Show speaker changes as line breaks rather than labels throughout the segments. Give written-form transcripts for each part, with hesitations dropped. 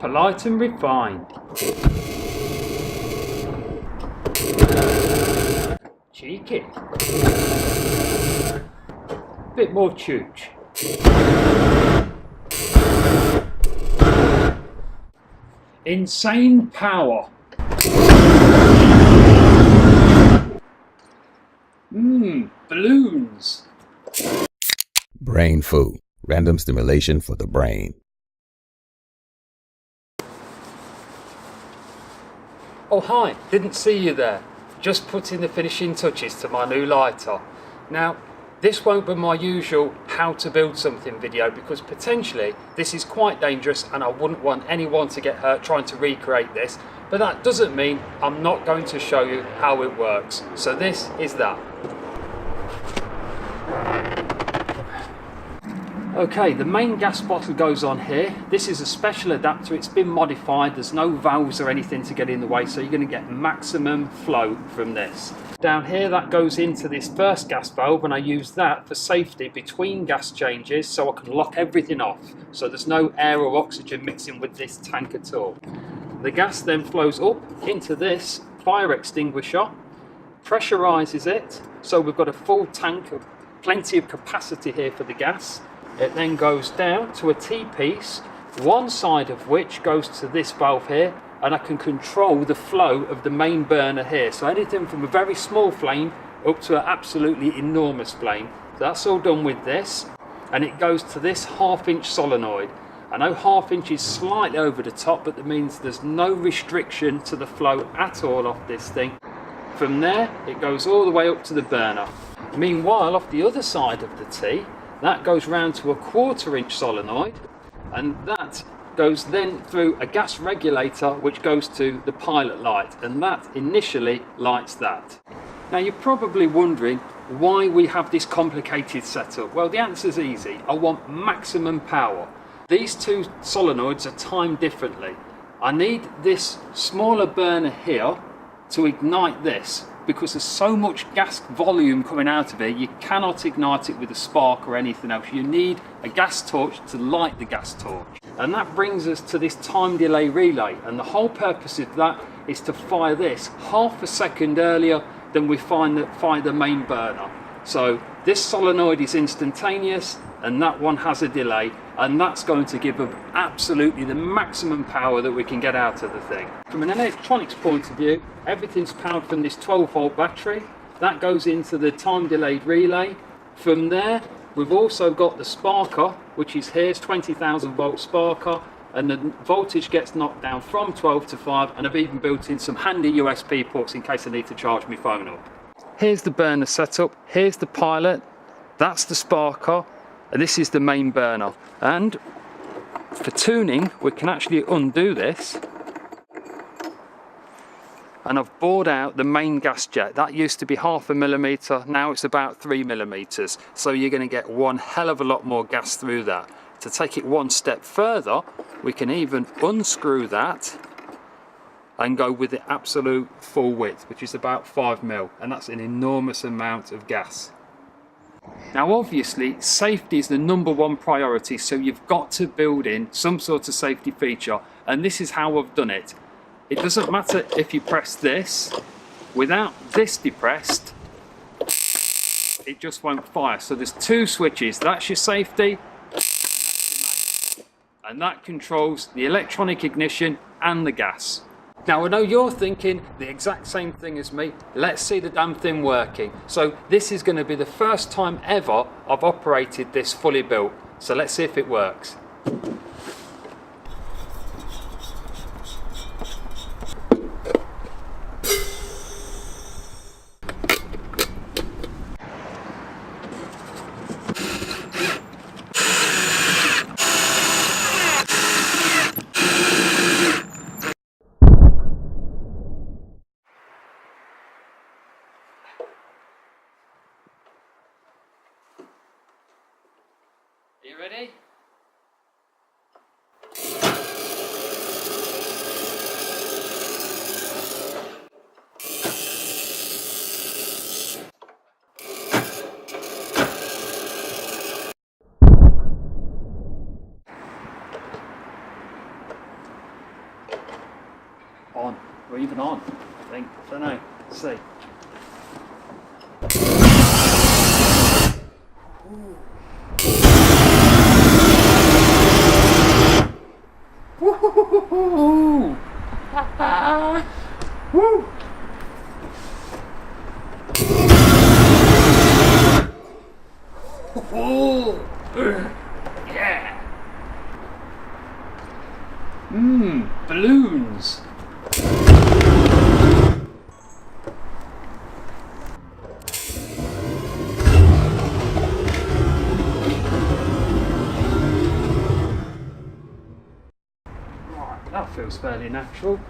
Polite and refined. Cheeky. Bit more chooch. Insane power. Balloons.
Brain food. Random stimulation for the brain.
Oh hi, didn't see you there. Just putting the finishing touches to my new lighter. Now, this won't be my usual how to build something video because potentially this is quite dangerous and I wouldn't want anyone to get hurt trying to recreate this, but that doesn't mean I'm not going to show you how it works. So this is that. Okay, the main gas bottle goes on here. This is a special adapter, it's been modified, there's no valves or anything to get in the way, so you're going to get maximum flow from this. Down here that goes into this first gas valve and I use that for safety between gas changes so I can lock everything off, so there's no air or oxygen mixing with this tank at all. The gas then flows up into this fire extinguisher, pressurises it, so we've got a full tank of plenty of capacity here for the gas. It then goes down to a T-piece, one side of which goes to this valve here, and I can control the flow of the main burner here. So anything from a very small flame up to an absolutely enormous flame. So that's all done with this, and it goes to this 1/2 inch solenoid. I know 1/2 inch is slightly over the top, but that means there's no restriction to the flow at all off this thing. From there, it goes all the way up to the burner. Meanwhile, off the other side of the T, that goes round to a 1/4 inch solenoid, and that goes then through a gas regulator which goes to the pilot light, and that initially lights that. Now you're probably wondering why we have this complicated setup. Well, the answer's easy. I want maximum power. These two solenoids are timed differently. I need this smaller burner here to ignite this, because there's so much gas volume coming out of it, you cannot ignite it with a spark or anything else. You need a gas torch to light the gas torch. And that brings us to this time delay relay, and the whole purpose of that is to fire this 1/2 second earlier than we fire the main burner. So this solenoid is instantaneous and that one has a delay, and that's going to give us absolutely the maximum power that we can get out of the thing. From an electronics point of view, everything's powered from this 12-volt battery. That goes into the time delayed relay. From there, we've also got the sparker, which is here, it's 20,000 volt sparker, and the voltage gets knocked down from 12 to 5, and I've even built in some handy USB ports in case I need to charge my phone up. Here's the burner setup, here's the pilot, that's the sparker, and this is the main burner. And for tuning, we can actually undo this, and I've bored out the main gas jet. That used to be 1/2 millimetre, now it's about 3 millimetres, so you're going to get one hell of a lot more gas through that. To take it one step further, we can even unscrew that and go with the absolute full width, which is about 5 mil, and that's an enormous amount of gas. Now obviously safety is the #1 priority, so you've got to build in some sort of safety feature, and this is how I've done it. It doesn't matter if you press this, without this depressed it just won't fire. So there's 2 switches, that's your safety, and that controls the electronic ignition and the gas. Now I know you're thinking the exact same thing as me, let's see the damn thing working. So this is going to be the first time ever I've operated this fully built, so let's see if it works. Are you ready? or even on, I think. I don't know. Let's see. Woo! Woo! Oh, yeah. Balloons. Right, that feels fairly natural.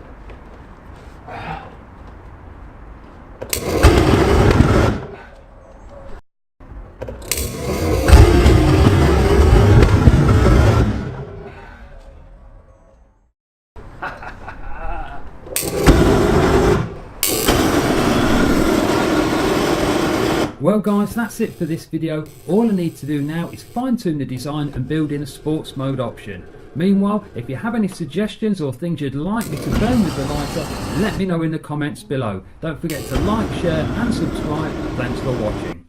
Well guys, that's it for this video. All I need to do now is fine tune the design and build in a sports mode option. Meanwhile, if you have any suggestions or things you'd like me to burn with the lighter, let me know in the comments below. Don't forget to like, share and subscribe. Thanks for watching.